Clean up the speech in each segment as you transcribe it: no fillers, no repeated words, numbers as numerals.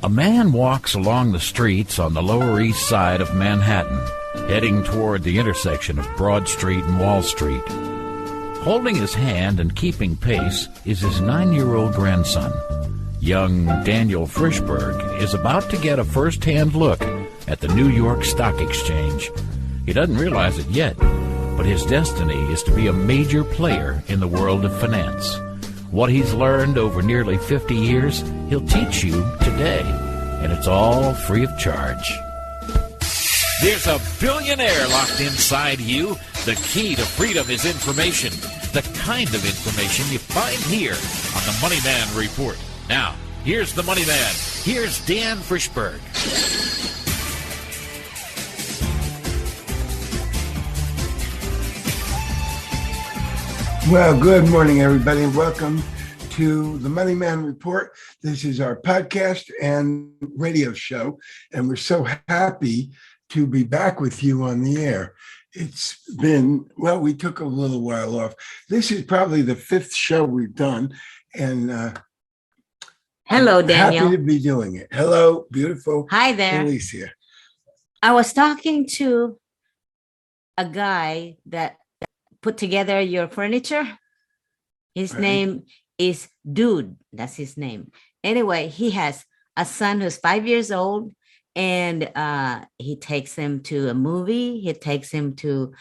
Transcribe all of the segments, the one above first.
A man walks along the streets on the Lower East Side of Manhattan, heading toward the intersection of Broad Street and Wall Street. Holding his hand and keeping pace is his 9-year-old grandson. Young Daniel Frischberg is about to get a first-hand look at the New York Stock Exchange. He doesn't realize it yet, but his destiny is to be a major player in the world of finance. What he's learned over nearly 50 years, he'll teach you today, and it's all free of charge. There's a billionaire locked inside you. The key to freedom is information, the kind of information you find here on the MoneyMan Report. Now, here's the MoneyMan. Here's Dan Frischberg. Well, good morning, everybody, and welcome to the MoneyMan Report. This is our podcast and radio show, and we're so happy to be back with you on the air. It's been, well, we took a little while off. This is probably the 5th show we've done, and hello, Daniel. Happy to be doing it. Hello, beautiful. Hi there. Alicia. I was talking to a guy that put together your furniture. His name is Dude. That's his name. Anyway, he has a son who's 5 years old, and he takes him to a movie. He takes him to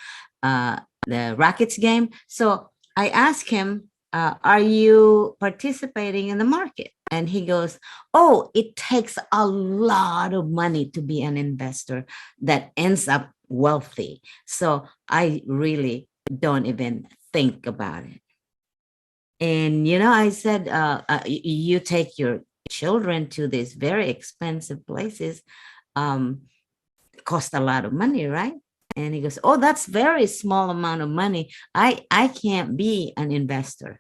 the Rockets game. So I asked him, are you participating in the market? And he goes, oh, it takes a lot of money to be an investor that ends up wealthy. So I really don't even think about it. And, you know, I said, you take your children to these very expensive places, cost a lot of money, right? And he goes, oh, that's very small amount of money. I can't be an investor.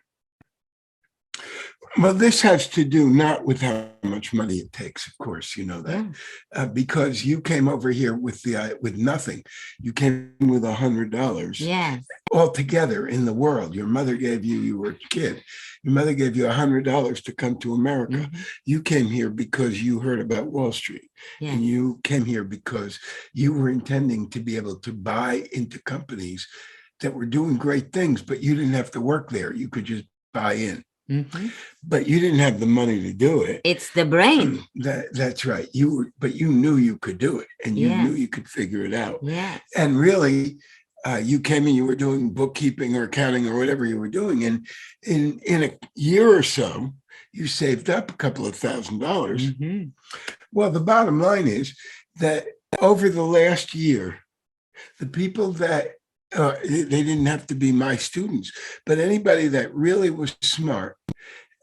Well, this has to do not with how much money it takes, of course, you know that, because you came over here with nothing. You came with $100. Yes. Altogether in the world. Your mother gave you were a kid. Your mother gave you $100 to come to America. Mm-hmm. You came here because you heard about Wall Street. Yes. And you came here because you were intending to be able to buy into companies that were doing great things, but you didn't have to work there. You could just buy in. Mm-hmm. But you didn't have the money to do it. It's the brain. That's right. But you knew you could do it, and you knew you could figure it out. Yeah. And really, you came and you were doing bookkeeping or accounting or whatever you were doing, and in a year or so, you saved up a couple of $1,000. Mm-hmm. Well, the bottom line is that over the last year, the people that they didn't have to be my students, but anybody that really was smart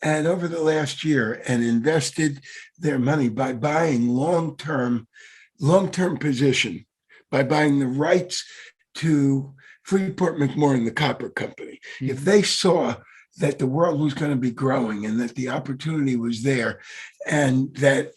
and over the last year and invested their money by buying long-term position, by buying the rights to Freeport-McMoRan, the copper company. Mm-hmm. If they saw that the world was going to be growing and that the opportunity was there and that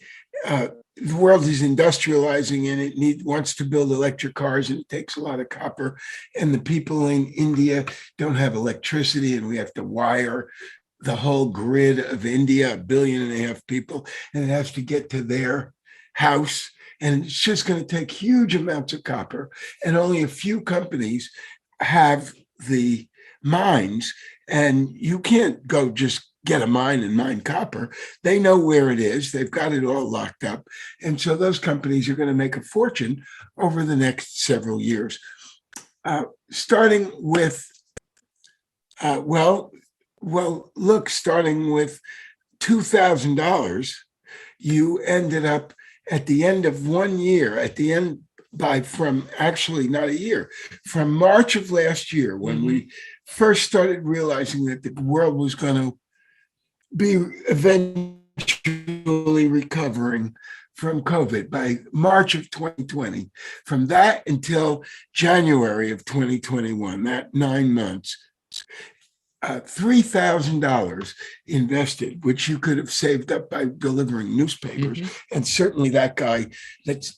the world is industrializing and it wants to build electric cars, and it takes a lot of copper, and the people in India don't have electricity, and we have to wire the whole grid of India, 1.5 billion people, and it has to get to their house, and it's just going to take huge amounts of copper, and only a few companies have the mines, and you can't go just get a mine and mine copper. They know where it is. They've got it all locked up. And so those companies are going to make a fortune over the next several years. Starting with, starting with $2,000, you ended up at the end of 1 year, from March of last year, when we first started realizing that the world was going to be eventually recovering from COVID by March of 2020. From that until January of 2021, that 9 months, $3,000 invested, which you could have saved up by delivering newspapers. Mm-hmm. And certainly that guy that's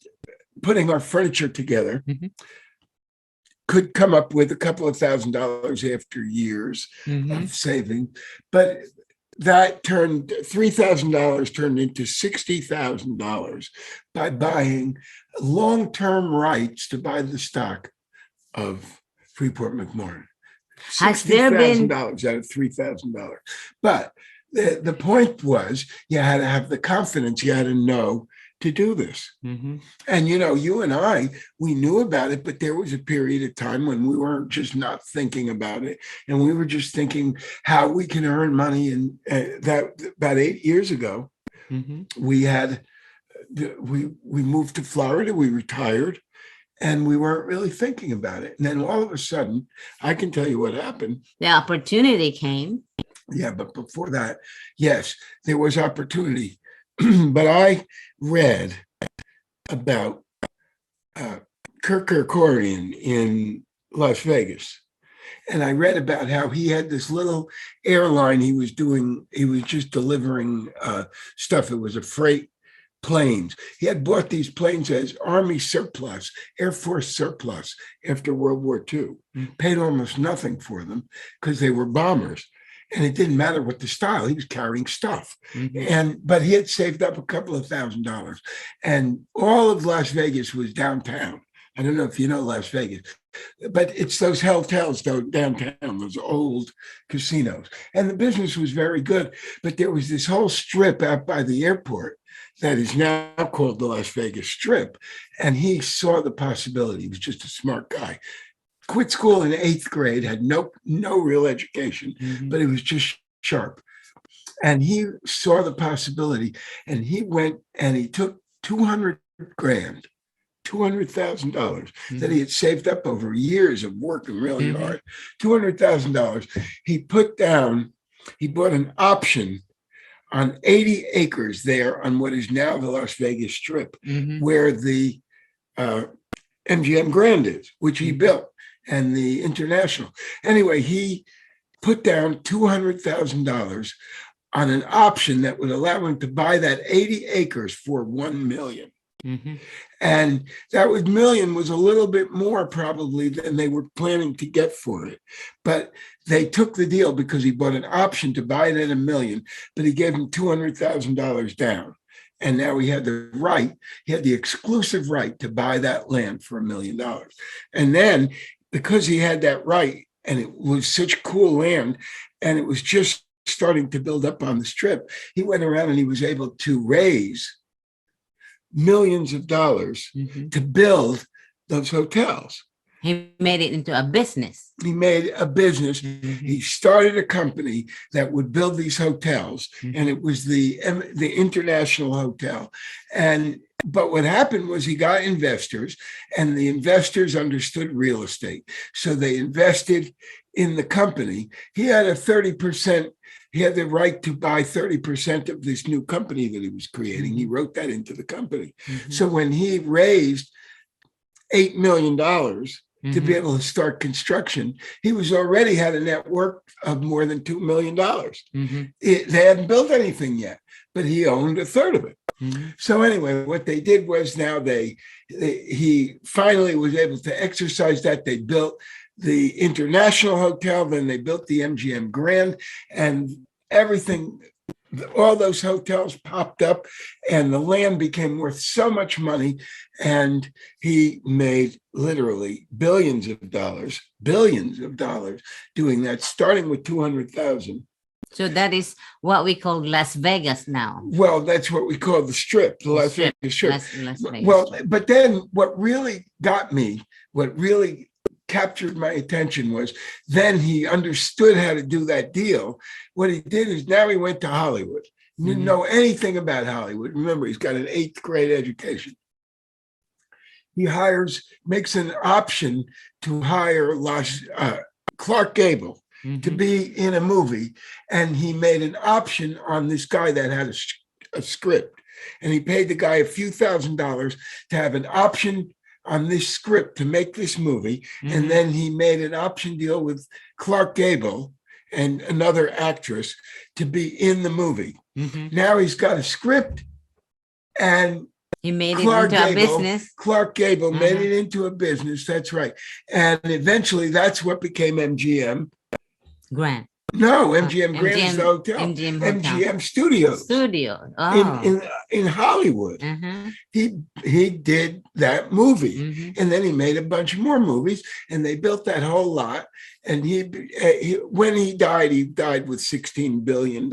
putting our furniture together could come up with a couple of $1,000s after years of saving. But that turned $3,000 turned into $60,000 by buying long-term rights to buy the stock of Freeport McMoran. Has there been $60,000 out of $3,000. But the point was you had to have the confidence, you had to know to do this. Mm-hmm. And, you know, you and I, we knew about it, but there was a period of time when we weren't just not thinking about it. And we were just thinking how we can earn money. And that about 8 years ago, Mm-hmm. we moved to Florida, we retired, and we weren't really thinking about it. And then all of a sudden, I can tell you what happened. The opportunity came. Yeah, but before that, yes, there was opportunity. But I read about Kirk Kerkorian in Las Vegas. And I read about how he had this little airline he was doing. He was just delivering stuff. It was a freight planes. He had bought these planes as Army surplus, Air Force surplus after World War II, paid almost nothing for them because they were bombers. And it didn't matter what the style, he was carrying stuff. But he had saved up a couple of $1,000s. And all of Las Vegas was downtown. I don't know if you know Las Vegas, but it's those hotels downtown, those old casinos. And the business was very good. But there was this whole strip out by the airport that is now called the Las Vegas Strip. And he saw the possibility. He was just a smart guy. Quit school in 8th grade, had no real education, but he was just sharp. And he saw the possibility, and he went and he took $200,000 that he had saved up over years of working really hard, $200,000. He put down, he bought an option on 80 acres there on what is now the Las Vegas Strip, where the MGM Grand is, which he built, and the International. Anyway, he put down $200,000 on an option that would allow him to buy that 80 acres for $1 million. And that million was a little bit more probably than they were planning to get for it. But they took the deal because he bought an option to buy it at $1 million, but he gave him $200,000 down. And now he had the right, he had the exclusive right to buy that land for $1 million. And then because he had that right, and it was such cool land, and it was just starting to build up on the Strip, he went around and he was able to raise millions of dollars to build those hotels. He made it into a business. He made a business. He started a company that would build these hotels, and it was the International Hotel. But what happened was he got investors, and the investors understood real estate. So they invested in the company. He had a 30%. He had the right to buy 30% of this new company that he was creating. He wrote that into the company. So when he raised $8 million to be able to start construction, he was already had a net worth of more than $2 million. They hadn't built anything yet, but he owned a third of it. So anyway, what they did was now he finally was able to exercise that. They built the International Hotel, then they built the MGM Grand, and everything, all those hotels popped up, and the land became worth so much money, and he made literally billions of dollars doing that, starting with 200,000. So that is what we call Las Vegas now. Well, that's what we call the Strip, the Las Vegas Strip. Las Vegas well, Strip. But then what really got me, what really captured my attention was then he understood how to do that deal. What he did is now he went to Hollywood. He didn't know anything about Hollywood. Remember, he's got an 8th grade education. He makes an option to hire Clark Gable to be in a movie. And he made an option on this guy that had a script. And he paid the guy a few $1,000s to have an option on this script to make this movie. And then he made an option deal with Clark Gable and another actress to be in the movie. Now he's got a script, and he made it into a business. Clark Gable made it into a business. That's right. And eventually that's what became MGM No, MGM Grand is the hotel. MGM Hotel. MGM Studios Studio. in, Oh. in Hollywood. Uh-huh. He did that movie, Mhm. and then he made a bunch of more movies, and they built that whole lot. And he when he died with $16 billion,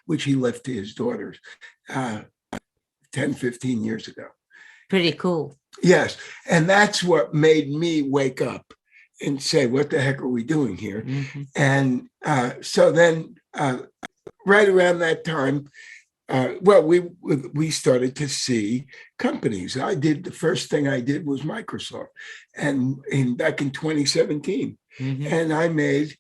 which he left to his daughters 10, 15 years ago. Pretty cool. Yes, and that's what made me wake up and say, what the heck are we doing here? Mhm. And so then right around that time, well, we started to see companies. The first thing I did was Microsoft, and back in 2017, Mhm. and I made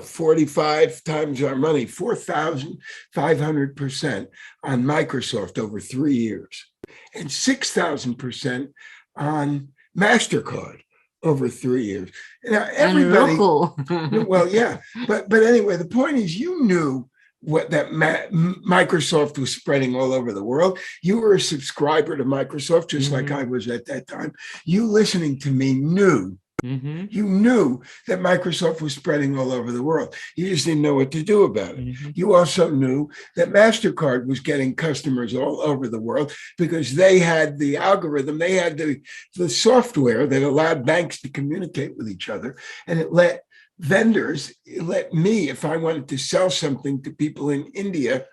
45 times our money, 4,500% on Microsoft over 3 years, and 6,000% on MasterCard over 3 years. Now everybody, And Roku. well, yeah, but anyway, the point is, you knew what that Microsoft was spreading all over the world. You were a subscriber to Microsoft, just like I was at that time. You listening to me knew. Mhm. You knew that Microsoft was spreading all over the world. You just didn't know what to do about it. Mhm. You also knew that MasterCard was getting customers all over the world because they had the algorithm, they had the software that allowed banks to communicate with each other, and it let vendors, it let me, if I wanted to sell something to people in India,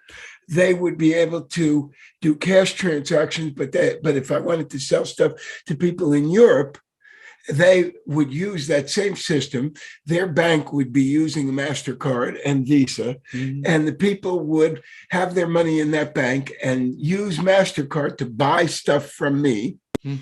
they would be able to do cash transactions, but if I wanted to sell stuff to people in Europe, they would use that same system. Their bank would be using MasterCard and Visa, Mhm. and the people would have their money in that bank and use MasterCard to buy stuff from me. Mhm.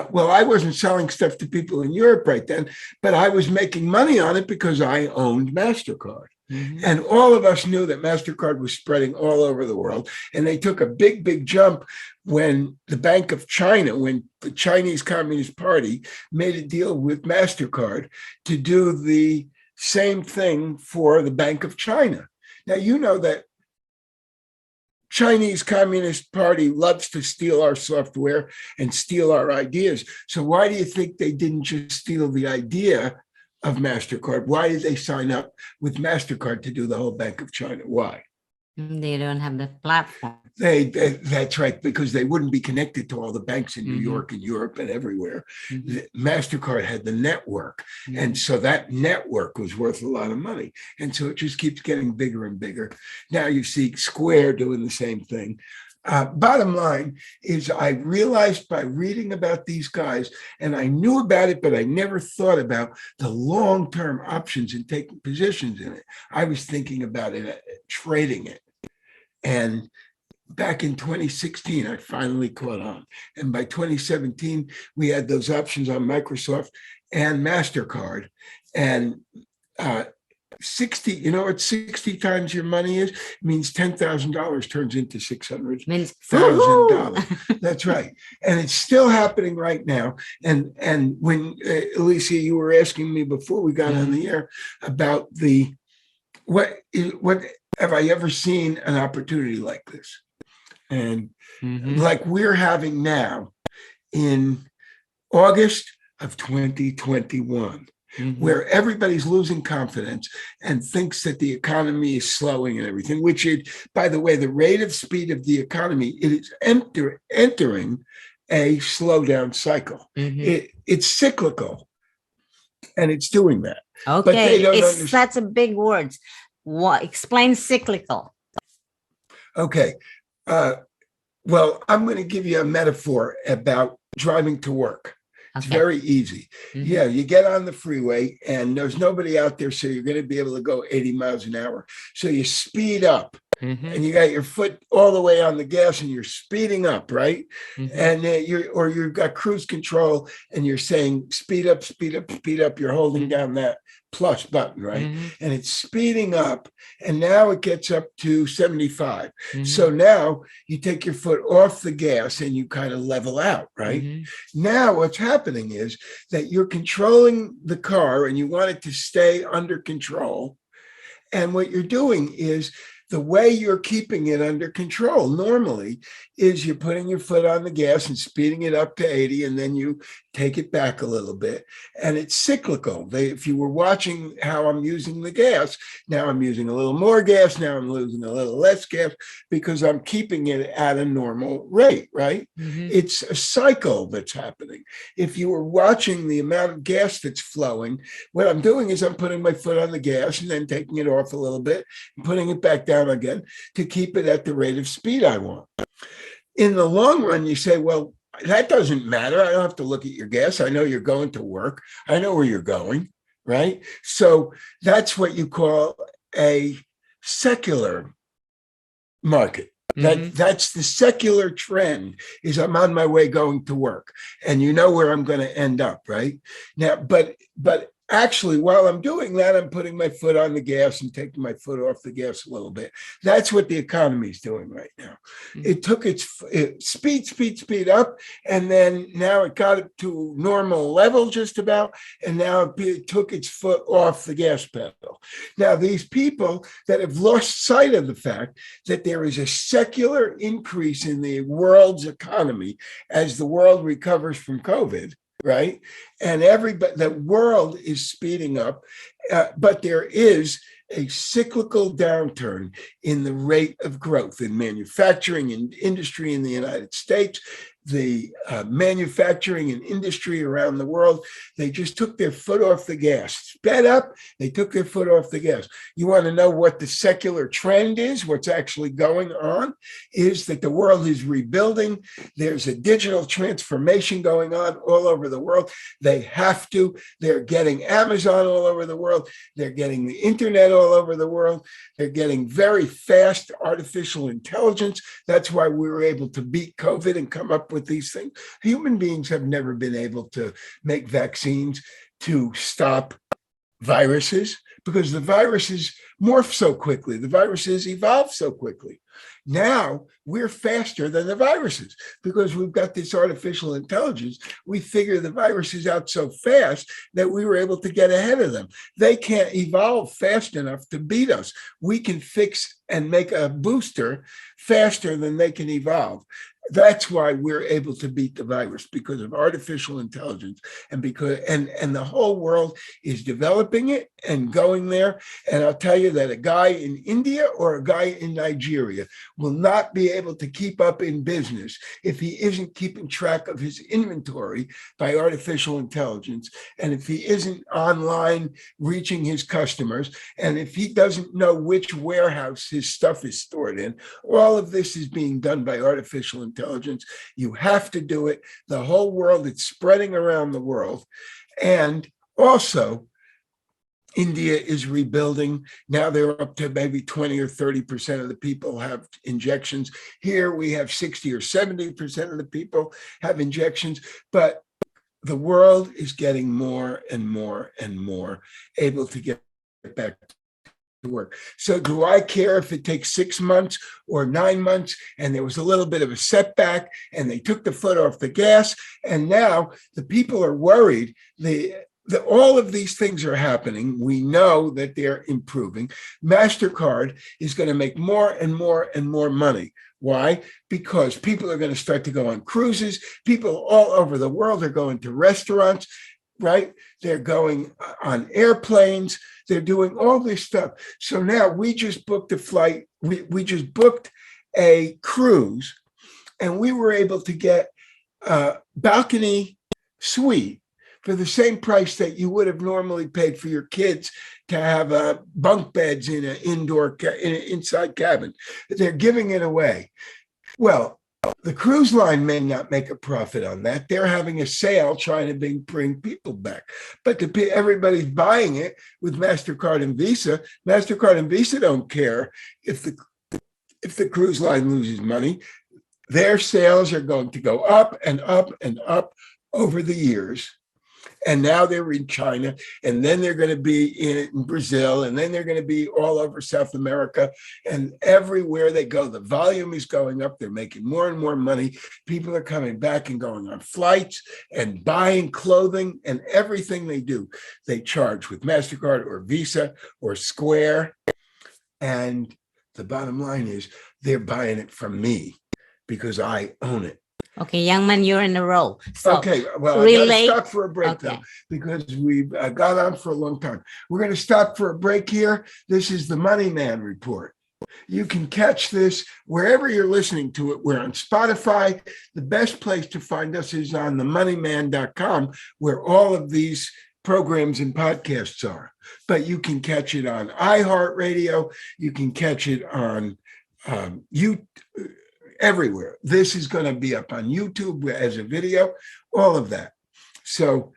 Well, I wasn't selling stuff to people in Europe right then, but I was making money on it because I owned MasterCard. Mhm. And all of us knew that MasterCard was spreading all over the world. And they took a big, big jump when the Bank of China, when the Chinese Communist Party made a deal with MasterCard to do the same thing for the Bank of China. Now, you know that Chinese Communist Party loves to steal our software and steal our ideas. So why do you think they didn't just steal the idea of MasterCard? Why did they sign up with MasterCard to do the whole Bank of China? Why? They don't have the platform. That's right, because they wouldn't be connected to all the banks in New Mhm. York and Europe and everywhere. Mhm. MasterCard had the network. Mhm. And so that network was worth a lot of money. And so it just keeps getting bigger and bigger. Now you see Square doing the same thing. Bottom line is, I realized by reading about these guys, and I knew about it, but I never thought about the long-term options and taking positions in it. I was thinking about it, trading it. And back in 2016, I finally caught on. And by 2017, we had those options on Microsoft and MasterCard. And 60, you know what 60 times your money is? It means $10,000 turns into $600,000. Means woohoo! That's right. And it's still happening right now. And when Alicia, you were asking me before we got on the air about what have I ever seen an opportunity like this? And Mhm. like we're having now in August of 2021, Mhm. where everybody's losing confidence and thinks that the economy is slowing and everything, which it, by the way, the rate of speed of the economy, it is entering a slowdown cycle. Mhm. It's cyclical, and it's doing that. But they Okay, don't it's understand. that's a big word. What explain cyclical? Okay. Well, I'm going to give you a metaphor about driving to work. It's Okay. very easy. Mhm. Yeah, you get on the freeway and there's nobody out there, so you're going to be able to go 80 miles an hour. So you speed up. Mhm. And you got your foot all the way on the gas and you're speeding up, right? Mhm. And you've got cruise control and you're saying speed up, speed up, speed up. You're holding Mhm. down that plus button, right? Mhm. And it's speeding up, and now it gets up to 75. Mhm. So now you take your foot off the gas and you kind of level out, right? Mhm. Now what's happening is that you're controlling the car and you want it to stay under control. And what you're doing is The way you're keeping it under control normally is you're putting your foot on the gas and speeding it up to 80, and then you take it back a little bit. And it's cyclical. If you were watching how I'm using the gas, now I'm using a little more gas, now I'm losing a little less gas, because I'm keeping it at a normal rate, right? Mhm. It's a cycle that's happening. If you were watching the amount of gas that's flowing, what I'm doing is I'm putting my foot on the gas and then taking it off a little bit and putting it back down again to keep it at the rate of speed I want. In the long run, you say, well, that doesn't matter. I don't have to look at your gas. I know you're going to work. I know where you're going, right? So that's what you call a secular market. That's the secular trend, is I'm on my way going to work, and you know where I'm going to end up, right? Now, but actually, while I'm doing that, I'm putting my foot on the gas and taking my foot off the gas a little bit. That's what the economy is doing right now. It took its speed up, and then now it got it to normal level just about, and now it took its foot off the gas pedal. Now, these people that have lost sight of the fact that there is a secular increase in the world's economy as the world recovers from COVID, right? And the world is speeding up, but there is a cyclical downturn in the rate of growth in manufacturing and industry in the United States. The manufacturing and industry around the world, they just took their foot off the gas. Sped up, they took their foot off the gas. You want to know what the secular trend is, what's actually going on, is that the world is rebuilding. There's a digital transformation going on all over the world. They have to. They're getting Amazon all over the world. They're getting the internet all over the world. They're getting very fast artificial intelligence. That's why we were able to beat COVID and come up with these things. Human beings have never been able to make vaccines to stop viruses, because the viruses morph so quickly. The viruses evolve so quickly. Now we're faster than the viruses because we've got this artificial intelligence. We figure the viruses out so fast that we were able to get ahead of them. They can't evolve fast enough to beat us. We can fix and make a booster faster than they can evolve. That's why we're able to beat the virus, because of artificial intelligence, and because and the whole world is developing it and going there. And I'll tell you that a guy in India or a guy in Nigeria will not be able to keep up in business if he isn't keeping track of his inventory by artificial intelligence, and if he isn't online reaching his customers, and if he doesn't know which warehouse his stuff is stored in. All of this is being done by artificial intelligence. You have to do it. The whole world, it's spreading around the world. And also, India is rebuilding. Now they're up to maybe 20 or 30% of the people have injections. Here we have 60 or 70% of the people have injections. But the world is getting more and more and more able to get back to work. So do I care if it takes 6 months or 9 months? And there was a little bit of a setback and they took the foot off the gas. And now the people are worried. All of these things are happening. We know that they're improving. MasterCard is going to make more and more and more money. Why? Because people are going to start to go on cruises. People all over the world are going to restaurants, right? They're going on airplanes. They're doing all this stuff. So now we just booked a flight. We just booked a cruise, and we were able to get a balcony suite for the same price that you would have normally paid for your kids to have bunk beds in an inside cabin. They're giving it away. Well, the cruise line may not make a profit on that. They're having a sale trying to bring people back. But everybody's buying it with MasterCard and Visa. MasterCard and Visa don't care if the cruise line loses money. Their sales are going to go up and up and up over the years. And now they're in China, and then they're going to be in Brazil, and then they're going to be all over South America. And everywhere they go, the volume is going up. They're making more and more money. People are coming back and going on flights and buying clothing, and everything they do, they charge with MasterCard or Visa or Square. And The bottom line is they're buying it from me because I own it. Okay, young man, you're in a row. So okay, well, I got to stop for a break, though, because we've got on for a long time. We're going to stop for a break here. This is the MoneyMan Report. You can catch this wherever you're listening to it. We're on Spotify. The best place to find us is on themoneyman.com, where all of these programs and podcasts are. But you can catch it on iHeartRadio. You can catch it on everywhere. This is going to be up on YouTube as a video, all of that. So,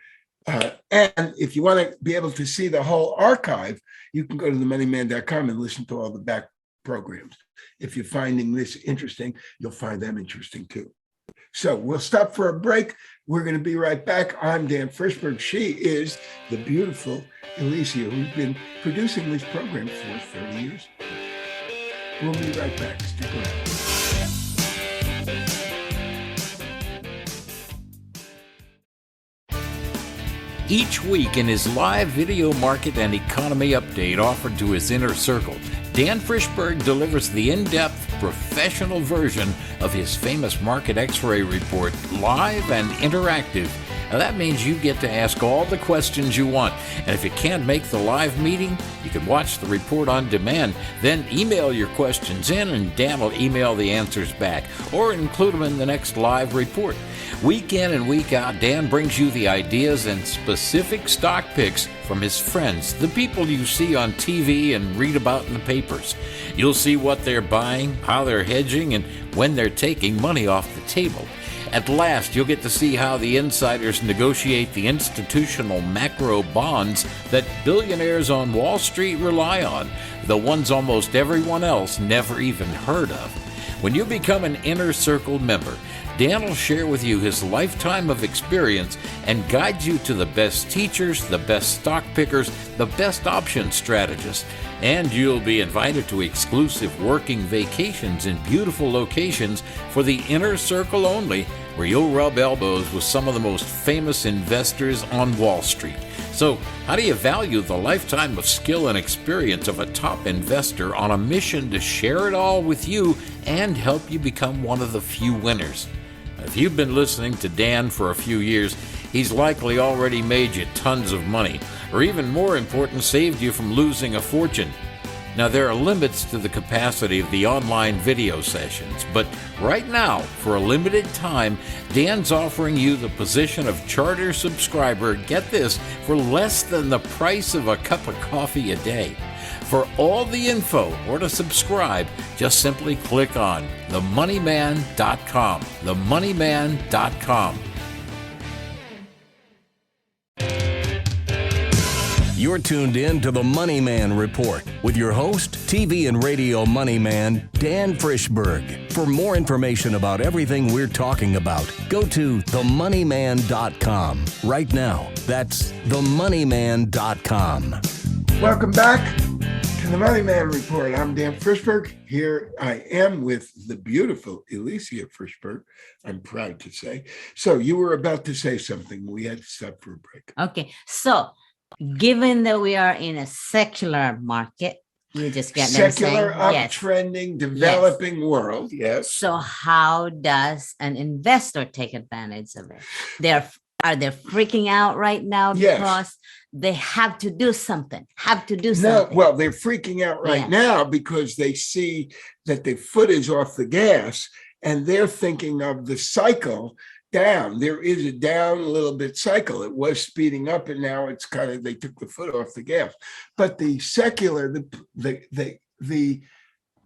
and if you want to be able to see the whole archive, you can go to themoneyman.com and listen to all the back programs. If you're finding this interesting, you'll find them interesting too. So we'll stop for a break. We're going to be right back. I'm Dan Frischberg. She is the beautiful Alicia, who's been producing this program for 30 years. We'll be right back. Stick around. Each week in his live video market and economy update offered to his inner circle, Dan Frischberg delivers the in-depth, professional version of his famous Market X-ray report, live and interactive. Now that means you get to ask all the questions you want. And if you can't make the live meeting, you can watch the report on demand. Then email your questions in and Dan will email the answers back or include them in the next live report. Week in and week out, Dan brings you the ideas and specific stock picks from his friends, the people you see on TV and read about in the papers. You'll see what they're buying, how they're hedging, and when they're taking money off the table. At last, you'll get to see how the insiders negotiate the institutional macro bonds that billionaires on Wall Street rely on, the ones almost everyone else never even heard of. When you become an Inner Circle member, Dan will share with you his lifetime of experience and guide you to the best teachers, the best stock pickers, the best option strategists. And you'll be invited to exclusive working vacations in beautiful locations for the Inner Circle only, where you'll rub elbows with some of the most famous investors on Wall Street. So, how do you value the lifetime of skill and experience of a top investor on a mission to share it all with you and help you become one of the few winners? If you've been listening to Dan for a few years, he's likely already made you tons of money, or even more important, saved you from losing a fortune. Now, there are limits to the capacity of the online video sessions, but right now, for a limited time, Dan's offering you the position of charter subscriber, get this, for less than the price of a cup of coffee a day. For all the info or to subscribe, just simply click on themoneyman.com. themoneyman.com. You're tuned in to the MoneyMan Report with your host, TV and radio money man, Dan Frischberg. For more information about everything we're talking about, go to themoneyman.com right now. That's themoneyman.com. Welcome back to the MoneyMan Report. I'm Dan Frischberg. Here I am with the beautiful Alicia Frischberg, I'm proud to say. So you were about to say something. We had to stop for a break. Okay, so given that we are in a secular market, you just get secular, yes. uptrending, developing world, yes. So how does an investor take advantage of it? Are they freaking out right now because they have to do something? No, well, they're freaking out right now because they see that the foot is off the gas and they're thinking of the cycle down. There is a down a little bit cycle. It was speeding up and now it's kind of, they took the foot off the gas. But the secular, the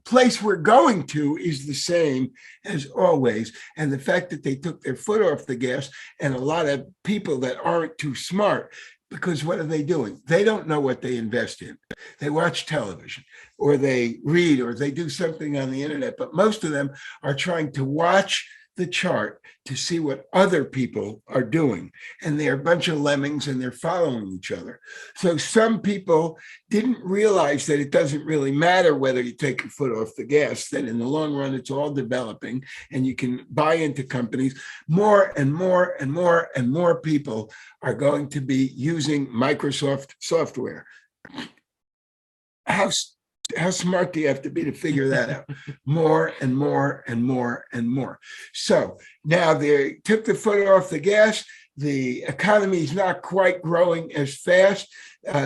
place we're going to is the same as always. And the fact that they took their foot off the gas, and a lot of people that aren't too smart, because what are they doing? They don't know what they invest in. They watch television or they read or they do something on the internet, but most of them are trying to watch the chart to see what other people are doing. And they're a bunch of lemmings and they're following each other. So some people didn't realize that it doesn't really matter whether you take your foot off the gas, that in the long run, it's all developing and you can buy into companies. More and more and more and more people are going to be using Microsoft software. How smart do you have to be to figure that out? More and more and more and more. So now they took the foot off the gas. The economy is not quite growing as fast.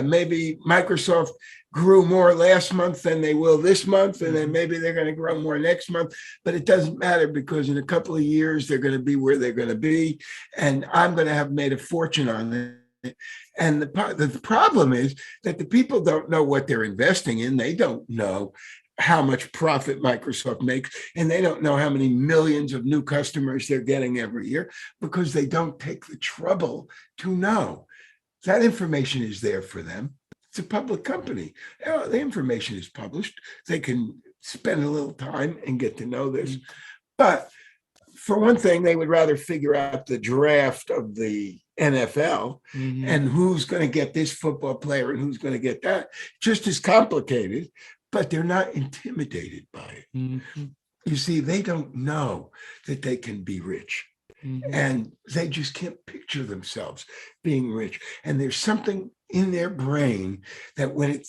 Maybe Microsoft grew more last month than they will this month, and then maybe they're going to grow more next month. But it doesn't matter, because in a couple of years, they're going to be where they're going to be. And I'm going to have made a fortune on it. And the problem is that the people don't know what they're investing in. They don't know how much profit Microsoft makes, and they don't know how many millions of new customers they're getting every year, because they don't take the trouble to know. That information is there for them. It's a public company. The information is published. They can spend a little time and get to know this. But for one thing, they would rather figure out the draft of the NFL and who's going to get this football player and who's going to get that. Just as complicated, but they're not intimidated by it. You see, they don't know that they can be rich. And they just can't picture themselves being rich. And there's something in their brain that when it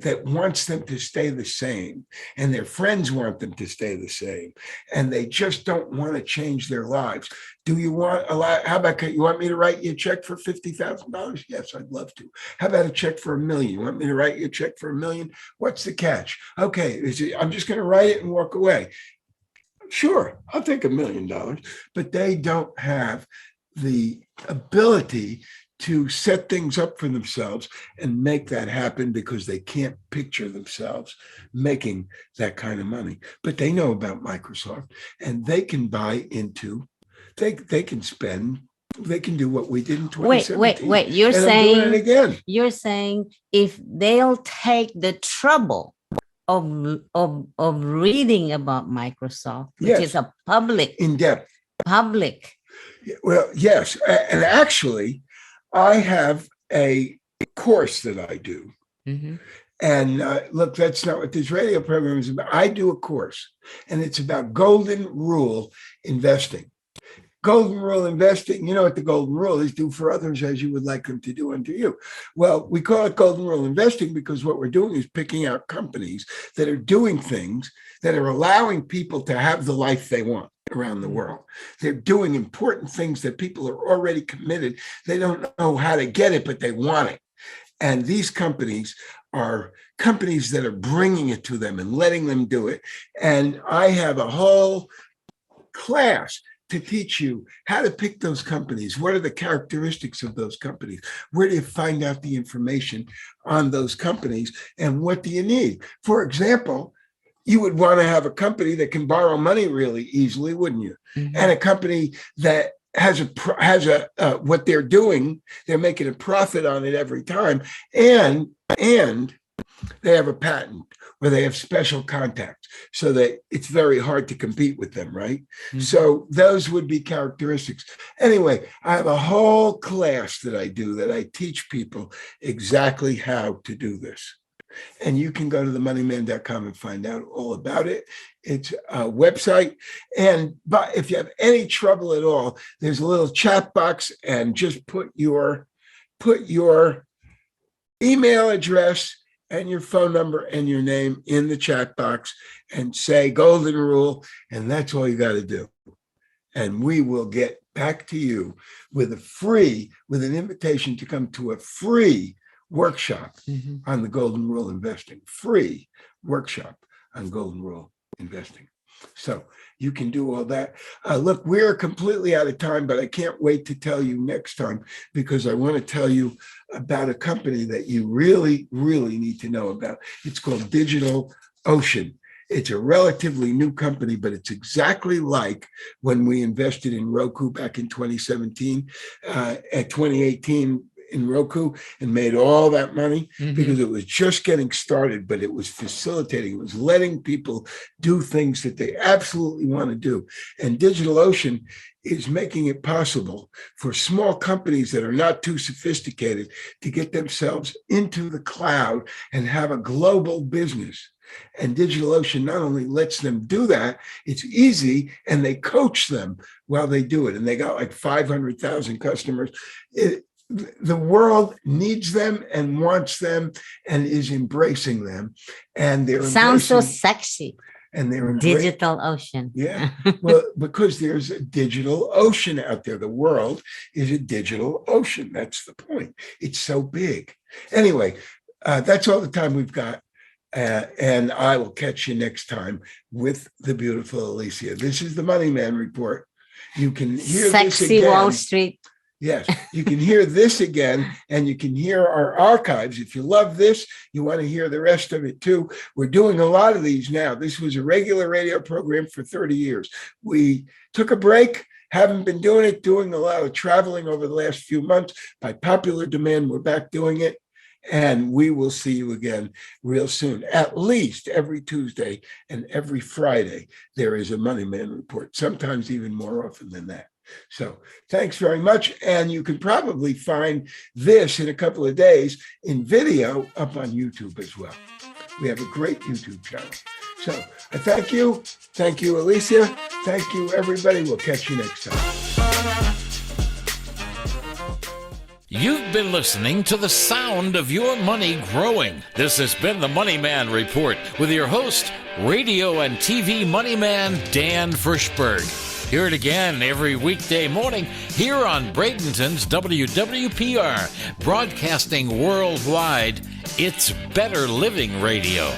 that wants them to stay the same, and their friends want them to stay the same, and they just don't want to change their lives. Do you want a lot? How about, you want me to write you a check for $50,000? Yes, I'd love to. How about a check for $1 million? You want me to write you a check for $1 million? What's the catch? Okay, I'm just going to write it and walk away. Sure, I'll take $1 million, but they don't have the ability to set things up for themselves and make that happen, because they can't picture themselves making that kind of money. But they know about Microsoft, and they can buy into, they can spend, they can do what we did in 2017. Wait, you're saying if they'll take the trouble of reading about Microsoft, which is a public, in-depth public. Well, yes. And actually, I have a course that I do. And look, that's not what this radio program is about. I do a course, and it's about golden rule investing. Golden rule investing, you know what the golden rule is: do for others as you would like them to do unto you. Well, we call it golden rule investing because what we're doing is picking out companies that are doing things that are allowing people to have the life they want around the world. They're doing important things that people are already committed. They don't know how to get it, but they want it. And these companies are companies that are bringing it to them and letting them do it. And I have a whole class to teach you how to pick those companies. What are the characteristics of those companies? Where do you find out the information on those companies? And what do you need? For example, you would want to have a company that can borrow money really easily, wouldn't you? And a company that has what they're doing, they're making a profit on it every time. And they have a patent, where they have special contacts, so that it's very hard to compete with them, right? So those would be characteristics. Anyway, I have a whole class that I do that I teach people exactly how to do this. And you can go to themoneyman.com and find out all about it. It's a website. But if you have any trouble at all, there's a little chat box, and just put your email address and your phone number and your name in the chat box and say golden rule, and that's all you got to do. And we will get back to you with an invitation to come to a free workshop on the golden rule investing, free workshop on golden rule investing. So you can do all that. Look, we're completely out of time, but I can't wait to tell you next time, because I want to tell you about a company that you really, really need to know about. It's called DigitalOcean. It's a relatively new company, but it's exactly like when we invested in Roku back in 2017, at 2018 in Roku, and made all that money because it was just getting started, but it was facilitating, it was letting people do things that they absolutely want to do. And DigitalOcean is making it possible for small companies that are not too sophisticated to get themselves into the cloud and have a global business. And DigitalOcean not only lets them do that, it's easy, and they coach them while they do it. And they got like 500,000 customers. the world needs them and wants them and is embracing them. And they're Sounds so embracing, sexy. and they're embracing. Digital ocean. Yeah. Well, because there's a digital ocean out there. The world is a digital ocean. That's the point. It's so big. Anyway, that's all the time we've got. And I will catch you next time with the beautiful Alicia. This is the Money Man Report. You can hear Sexy this again. Wall Street. Yes, you can hear this again, and you can hear our archives. If you love this, you want to hear the rest of it too. We're doing a lot of these now. This was a regular radio program for 30 years. We took a break, haven't been doing it, doing a lot of traveling over the last few months. By popular demand, we're back doing it. And we will see you again real soon. At least every Tuesday and every Friday, there is a Money Man Report, sometimes even more often than that. So thanks very much. And you can probably find this in a couple of days in video up on YouTube as well. We have a great YouTube channel. So I thank you. Thank you, Alicia. Thank you, everybody. We'll catch you next time. You've been listening to the sound of your money growing. This has been the Money Man Report with your host, radio and TV money man, Dan Frischberg. Hear it again every weekday morning here on Bradenton's WWPR, broadcasting worldwide. It's Better Living Radio.